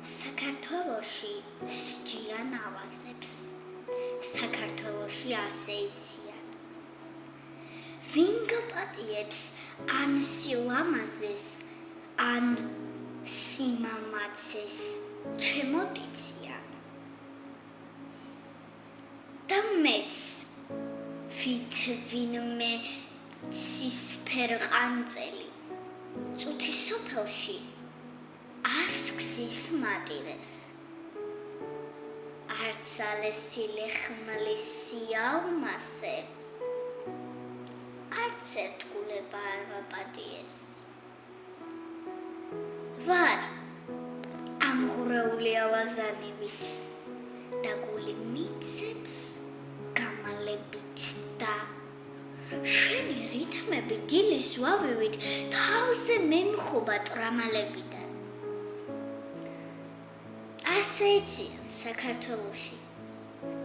საქართველოში სჯიან ავაზებს. საქართველოში ასე იციან. ვინ გაპატიებს ან სილამაზეს, ან სიმამაცეს ჩემოტიციან. და მეც ვით ვინმე ცისფერყანწელი წუთი სოფელში ასქსის მატირეს. არც ალესილი ხმლის სიალმასე, არც ერთგულება არ მაპატიეს. ვარ ამღვრეული ავაზანივით და გული მიცემს გამალებით და შენი რითმები დილის ვავივით თავზე მემხობა ტრამალებიდან. ასე იციან საქართველოში.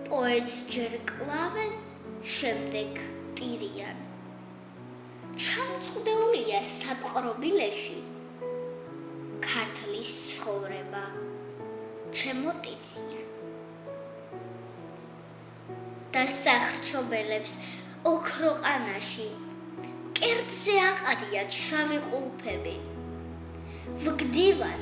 პოეტს ჯერ კლავენ, შემდეგ ტირიან. ჩამწყვდეულია საპყრობილეში ქართლის ცხოვრება ჩემოტიციან. და სახრჩობელებს ოქროყანაში კერძზე აყრიათ შავი ყულფები. ვგდივარ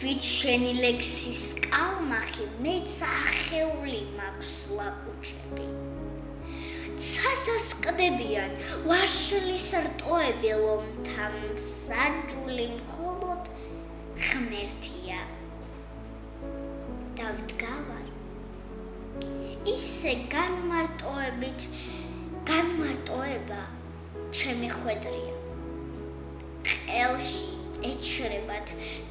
ვით შენი ლექსის კალმახი მეც ახეული მაქვს ლაყუჩები. ცასას ყდებიან ვაშლის რტოები ლომთა მსაჯული მხოლოდ ღმერთია. და ვდგავარ ისე განმარტოება ჩემი ხვედრია. ყელში ეჩრებათ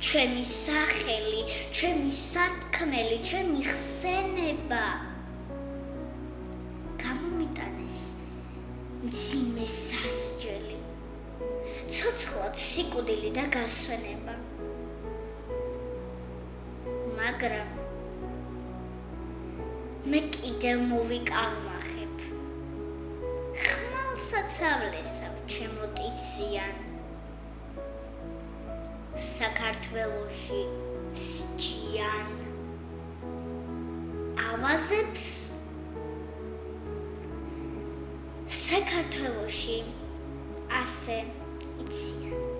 ჩემი სახელი, ჩემი სათქმელი, ჩემი ხსენება. გამომიტანეს მძიმე სასჯელი, ცოცხლად სიკვდილი და გასვენება. მაგრამ მე კიდევ მოვიკალმახებ. ხმალსაც ავლესავ ჩემოტიციან. საქართველოში სჯიან ავაზებს. საქართველოში ასე იციან.